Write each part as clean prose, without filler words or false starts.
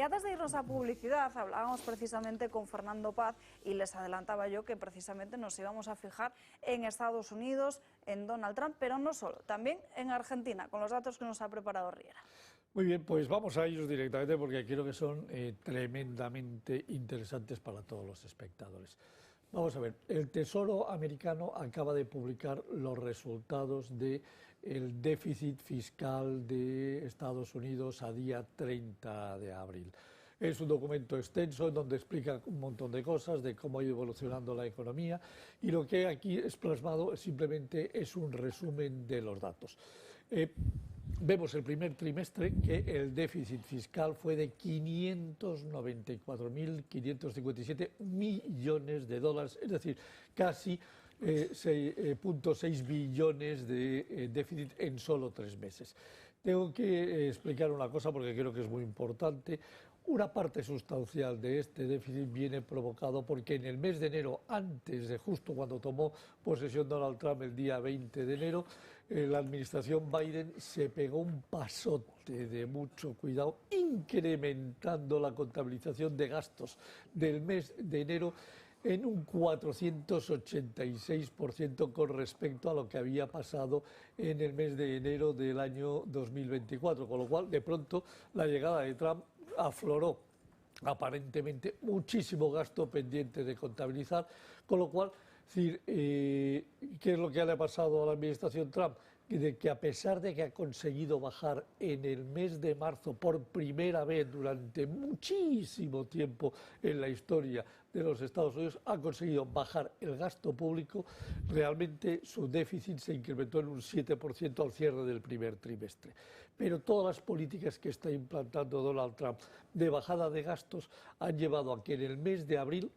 antes de irnos a publicidad hablábamos precisamente con Fernando Paz y les adelantaba yo que precisamente nos íbamos a fijar en Estados Unidos, en Donald Trump, pero no solo, también en Argentina, con los datos que nos ha preparado Riera. Muy bien, pues vamos a ellos directamente porque creo que son tremendamente interesantes para todos los espectadores. Vamos a ver, el Tesoro americano acaba de publicar los resultados del déficit fiscal de Estados Unidos a día 30 de abril. Es un documento extenso en donde explica un montón de cosas, de cómo ha ido evolucionando la economía, y lo que aquí es plasmado simplemente es un resumen de los datos. Vemos el primer trimestre que el déficit fiscal fue de 594.557 millones de dólares, es decir, casi 6.6 billones de déficit en solo 3 meses. Tengo que explicar una cosa porque creo que es muy importante. Una parte sustancial de este déficit viene provocado porque en el mes de enero, antes de justo cuando tomó posesión Donald Trump el día 20 de enero, la administración Biden se pegó un pasote de mucho cuidado, incrementando la contabilización de gastos del mes de enero en un 486% con respecto a lo que había pasado en el mes de enero del año 2024, con lo cual de pronto la llegada de Trump afloró aparentemente muchísimo gasto pendiente de contabilizar, con lo cual, ¿qué es lo que le ha pasado a la administración Trump? De que a pesar de que ha conseguido bajar en el mes de marzo por primera vez durante muchísimo tiempo en la historia de los Estados Unidos, ha conseguido bajar el gasto público, realmente su déficit se incrementó en un 7% al cierre del primer trimestre. Pero todas las políticas que está implantando Donald Trump de bajada de gastos han llevado a que en el mes de abril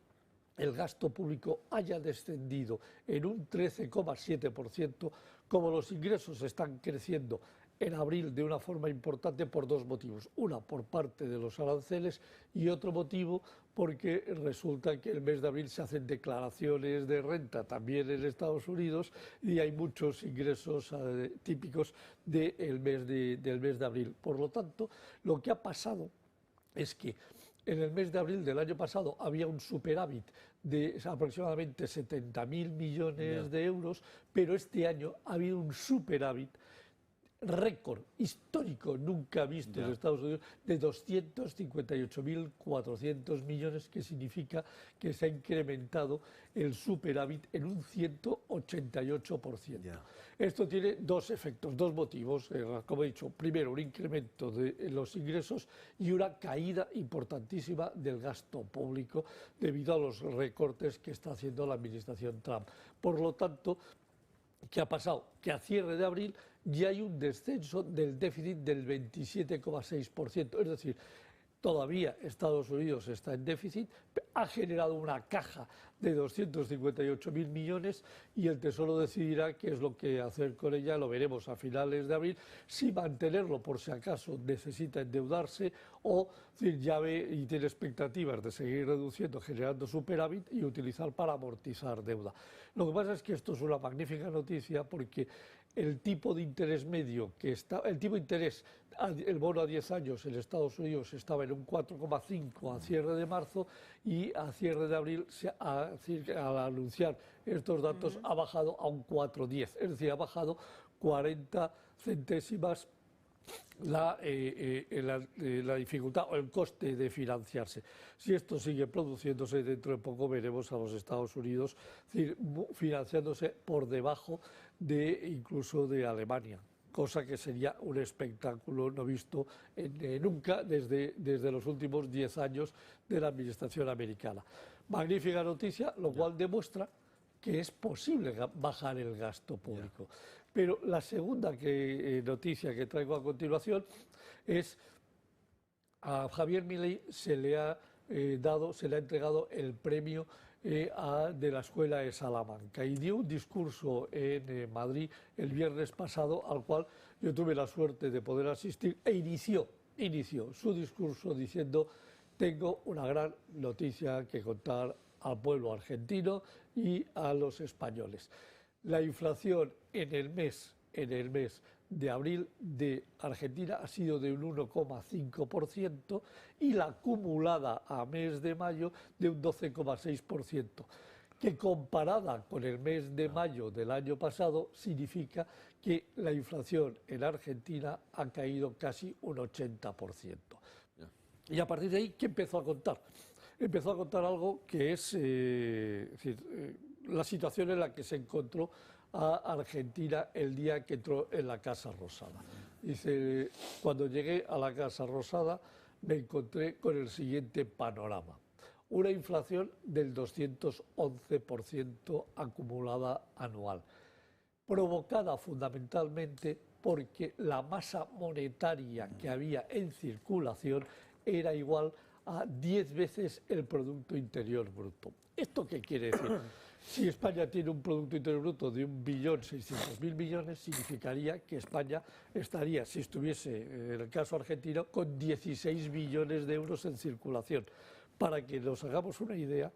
el gasto público haya descendido en un 13,7%, como los ingresos están creciendo en abril de una forma importante por dos motivos. Una, por parte de los aranceles, y otro motivo porque resulta que el mes de abril se hacen declaraciones de renta también en Estados Unidos y hay muchos ingresos típicos del mes de abril. Por lo tanto, lo que ha pasado es que en el mes de abril del año pasado había un superávit de aproximadamente 70.000 millones de euros, pero este año ha habido un superávit récord histórico nunca visto en Estados Unidos de 258.400 millones, que significa que se ha incrementado el superávit en un 188%. Esto tiene dos efectos, dos motivos, como he dicho. Primero, un incremento de los ingresos y una caída importantísima del gasto público debido a los recortes que está haciendo la administración Trump. Por lo tanto, ¿qué ha pasado? Que a cierre de abril ya hay un descenso del déficit del 27,6%. Es decir, todavía Estados Unidos está en déficit, ha generado una caja de 258.000 millones y el Tesoro decidirá qué es lo que hacer con ella, lo veremos a finales de abril, si mantenerlo por si acaso necesita endeudarse o ya ve y tiene expectativas de seguir reduciendo, generando superávit y utilizar para amortizar deuda. Lo que pasa es que esto es una magnífica noticia porque el tipo de interés medio el tipo de interés, el bono a 10 años en Estados Unidos estaba en un 4,5 a cierre de marzo y a cierre de abril, al anunciar estos datos, ha bajado a un 4,10, es decir, ha bajado 40 centésimas la dificultad o el coste de financiarse. Si esto sigue produciéndose, dentro de poco veremos a los Estados Unidos financiándose por debajo incluso de Alemania, cosa que sería un espectáculo no visto nunca desde los últimos 10 años de la administración americana. Magnífica noticia, lo cual demuestra que es posible bajar el gasto público. Pero la segunda noticia que traigo a continuación es a Javier Milei se le ha entregado el premio de la Escuela de Salamanca y dio un discurso en Madrid el viernes pasado al cual yo tuve la suerte de poder asistir e inició su discurso diciendo: tengo una gran noticia que contar al pueblo argentino y a los españoles. La inflación en el mes de abril de Argentina ha sido de un 1,5% y la acumulada a mes de mayo de un 12,6%, que comparada con el mes de mayo del año pasado significa que la inflación en Argentina ha caído casi un 80%. Y a partir de ahí, ¿qué empezó a contar? Empezó a contar algo que es la situación en la que se encontró a Argentina el día que entró en la Casa Rosada. Dice, cuando llegué a la Casa Rosada me encontré con el siguiente panorama. Una inflación del 211% acumulada anual, provocada fundamentalmente porque la masa monetaria que había en circulación era igual a 10 veces el Producto Interior Bruto. ¿Esto qué quiere decir? Si España tiene un Producto Interior Bruto de 1.600.000 millones, significaría que España estaría, si estuviese en el caso argentino, con 16 billones de euros en circulación. Para que nos hagamos una idea,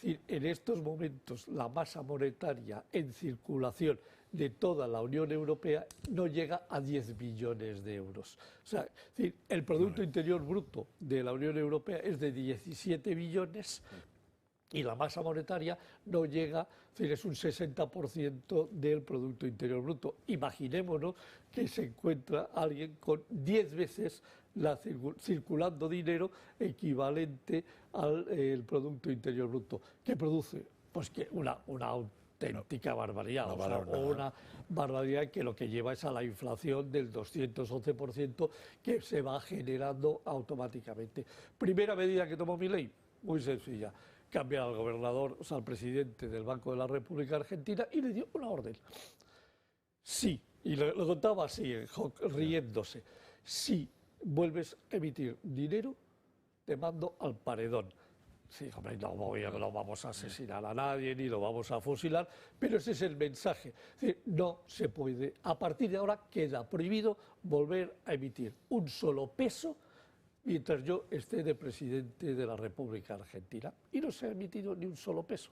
en estos momentos la masa monetaria en circulación de toda la Unión Europea no llega a 10 billones de euros. O sea, el Producto Interior Bruto de la Unión Europea es de 17 billones y la masa monetaria no llega, es un 60% del Producto Interior Bruto. Imaginémonos que se encuentra alguien con 10 veces circulando dinero equivalente al Producto Interior Bruto. ¿Qué produce? Pues que una auténtica barbaridad, una barbaridad que lo que lleva es a la inflación del 211% que se va generando automáticamente. Primera medida que tomó Milei, muy sencilla, cambiar al gobernador, o sea, al presidente del Banco de la República Argentina y le dio una orden. Sí, y lo contaba así, riéndose, si vuelves a emitir dinero, te mando al paredón. Sí, hombre, no vamos a asesinar a nadie ni lo vamos a fusilar, pero ese es el mensaje. Es decir, no se puede. A partir de ahora queda prohibido volver a emitir un solo peso mientras yo esté de presidente de la República Argentina. Y no se ha emitido ni un solo peso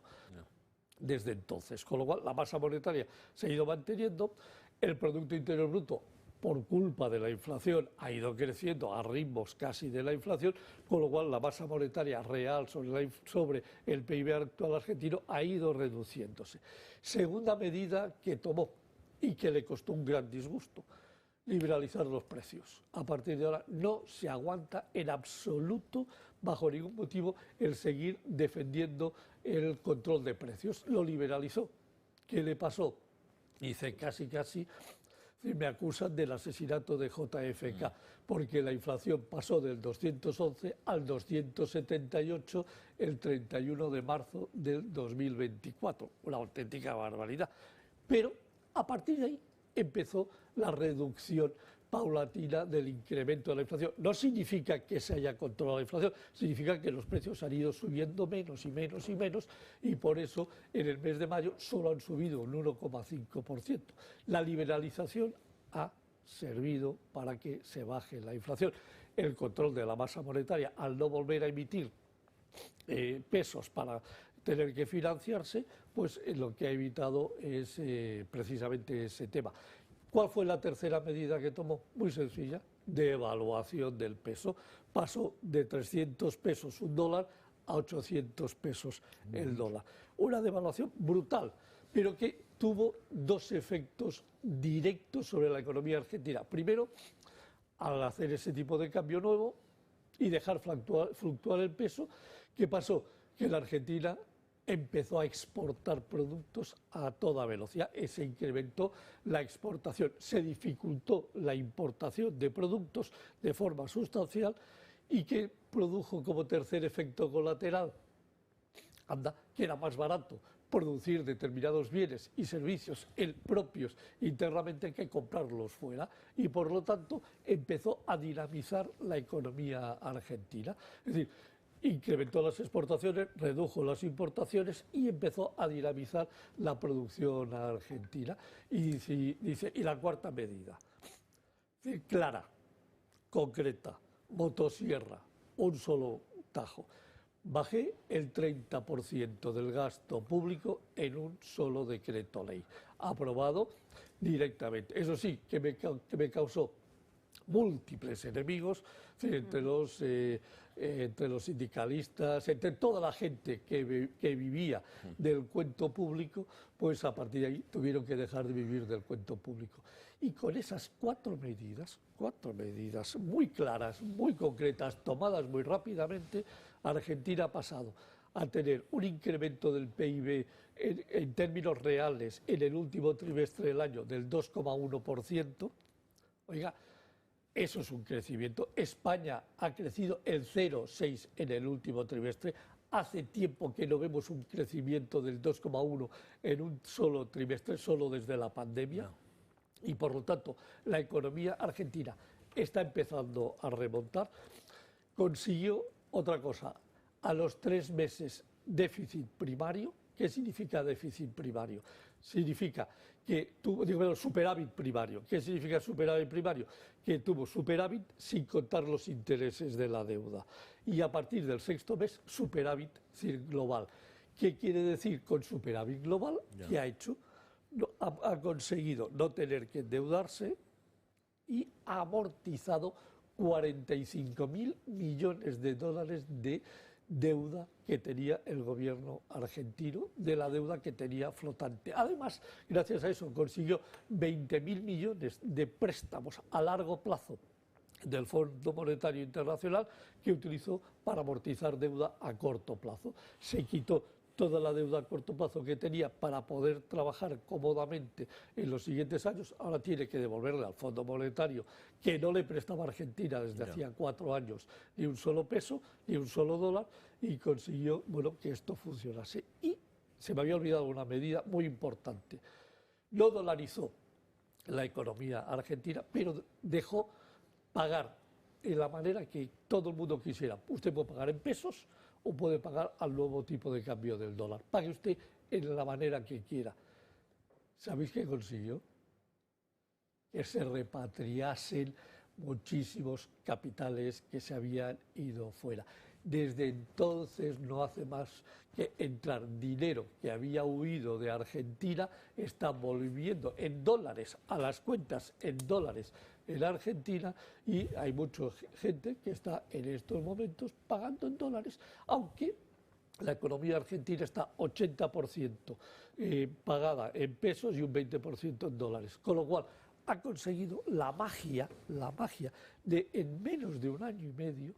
desde entonces. Con lo cual, la masa monetaria se ha ido manteniendo, el Producto Interior Bruto, por culpa de la inflación, ha ido creciendo a ritmos casi de la inflación, con lo cual la masa monetaria real sobre el PIB actual argentino ha ido reduciéndose. Segunda medida que tomó y que le costó un gran disgusto, liberalizar los precios. A partir de ahora no se aguanta en absoluto, bajo ningún motivo, el seguir defendiendo el control de precios. Lo liberalizó. ¿Qué le pasó? Dice casi me acusan del asesinato de JFK, porque la inflación pasó del 211 al 278 el 31 de marzo del 2024. Una auténtica barbaridad. Pero a partir de ahí empezó la reducción paulatina del incremento de la inflación. No significa que se haya controlado la inflación, significa que los precios han ido subiendo menos y menos y menos, y por eso en el mes de mayo solo han subido un 1,5%. La liberalización ha servido para que se baje la inflación. El control de la masa monetaria, al no volver a emitir pesos para tener que financiarse, pues lo que ha evitado es precisamente ese tema. ¿Cuál fue la tercera medida que tomó? Muy sencilla, devaluación del peso. Pasó de 300 pesos un dólar a 800 pesos el dólar. Una devaluación brutal, pero que tuvo dos efectos directos sobre la economía argentina. Primero, al hacer ese tipo de cambio nuevo y dejar fluctuar el peso, ¿qué pasó? Que la Argentina empezó a exportar productos a toda velocidad, se incrementó la exportación, se dificultó la importación de productos de forma sustancial y que produjo como tercer efecto colateral, que era más barato producir determinados bienes y servicios propios internamente que comprarlos fuera, y por lo tanto empezó a dinamizar la economía argentina. Es decir, incrementó las exportaciones, redujo las importaciones y empezó a dinamizar la producción argentina. Y la cuarta medida, clara, concreta, motosierra, un solo tajo. Bajé el 30% del gasto público en un solo decreto ley, aprobado directamente. Eso sí, que me causó múltiples enemigos entre los sindicalistas, entre toda la gente que vivía del cuento público, pues a partir de ahí tuvieron que dejar de vivir del cuento público. Y con esas cuatro medidas muy claras, muy concretas, tomadas muy rápidamente, Argentina ha pasado a tener un incremento del PIB en términos reales en el último trimestre del año del 2,1%. Oiga, eso es un crecimiento. España ha crecido el 0,6 en el último trimestre. Hace tiempo que no vemos un crecimiento del 2,1 en un solo trimestre, solo desde la pandemia. No. Y por lo tanto, la economía argentina está empezando a remontar. Consiguió otra cosa, a los 3 meses déficit primario. ¿Qué significa déficit primario? Significa que tuvo superávit primario. ¿Qué significa superávit primario? Que tuvo superávit sin contar los intereses de la deuda. Y a partir del 6º mes, superávit global. ¿Qué quiere decir con superávit global? ¿Qué ha hecho? Ha conseguido no tener que endeudarse y ha amortizado 45.000 millones de dólares de deuda que tenía el gobierno argentino, de la deuda que tenía flotante. Además, gracias a eso consiguió 20.000 millones de préstamos a largo plazo del Fondo Monetario Internacional que utilizó para amortizar deuda a corto plazo. Se quitó toda la deuda a corto plazo que tenía para poder trabajar cómodamente en los siguientes años, ahora tiene que devolverle al Fondo Monetario, que no le prestaba a Argentina desde hacía 4 años ni un solo peso, ni un solo dólar, y consiguió que esto funcionase. Y se me había olvidado una medida muy importante. No dolarizó la economía argentina, pero dejó pagar en la manera que todo el mundo quisiera. Usted puede pagar en pesos o puede pagar al nuevo tipo de cambio del dólar. Pague usted en la manera que quiera. ¿Sabéis qué consiguió? Que se repatriasen muchísimos capitales que se habían ido fuera. Desde entonces no hace más que entrar dinero que había huido de Argentina, está volviendo en dólares a las cuentas en dólares en Argentina, y hay mucha gente que está en estos momentos pagando en dólares, aunque la economía argentina está 80% pagada en pesos y un 20% en dólares, con lo cual ha conseguido la magia de en menos de un año y medio,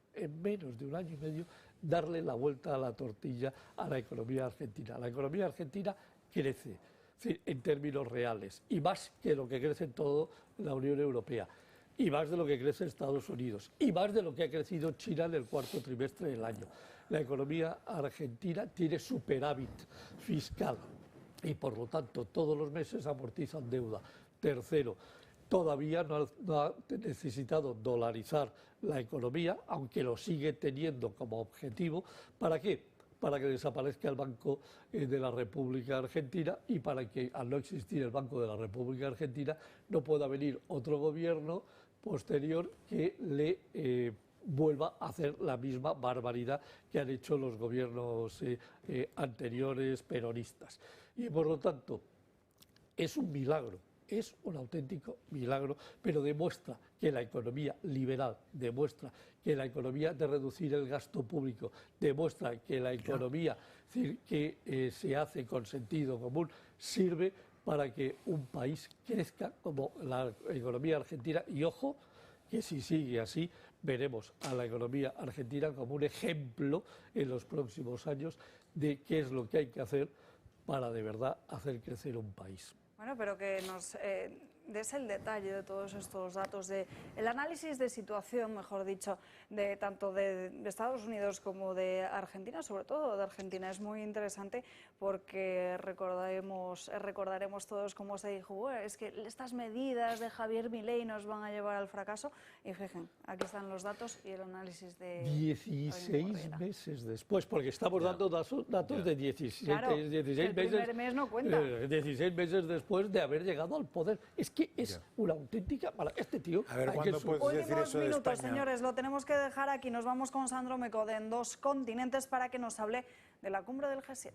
darle la vuelta a la tortilla a la economía argentina. La economía argentina crece en términos reales, y más que lo que crece en toda la Unión Europea, y más de lo que crece Estados Unidos, y más de lo que ha crecido China en el 4º trimestre del año. La economía argentina tiene superávit fiscal y por lo tanto todos los meses amortizan deuda. Tercero, todavía no ha necesitado dolarizar la economía, aunque lo sigue teniendo como objetivo. ¿Para qué? Para que desaparezca el Banco de la República Argentina, y para que, al no existir el Banco de la República Argentina, no pueda venir otro gobierno posterior que le vuelva a hacer la misma barbaridad que han hecho los gobiernos anteriores peronistas. Y por lo tanto, es un milagro. Es un auténtico milagro, pero demuestra que la economía liberal, demuestra que la economía de reducir el gasto público, demuestra que la economía que se hace con sentido común sirve para que un país crezca como la economía argentina. Y ojo, que si sigue así, veremos a la economía argentina como un ejemplo en los próximos años de qué es lo que hay que hacer para de verdad hacer crecer un país. Bueno, pero que nos des el detalle de todos estos datos, el análisis de situación, mejor dicho, de tanto de Estados Unidos como de Argentina, sobre todo de Argentina. Es muy interesante porque recordaremos todos cómo se dijo, bueno, es que estas medidas de Javier Milei nos van a llevar al fracaso. Y fíjense, aquí están los datos y el análisis de 16 meses después, porque estamos dando datos de 16 claro, meses. El primer mes no cuenta. 16 meses después de haber llegado al poder. Es que que es una auténtica mala. Este tío... A ver, ¿cuándo puedes decir Últimos eso de minutos, España? señores, lo tenemos que dejar aquí. Nos vamos con Sandro Meco de En Dos Continentes para que nos hable de la cumbre del G7.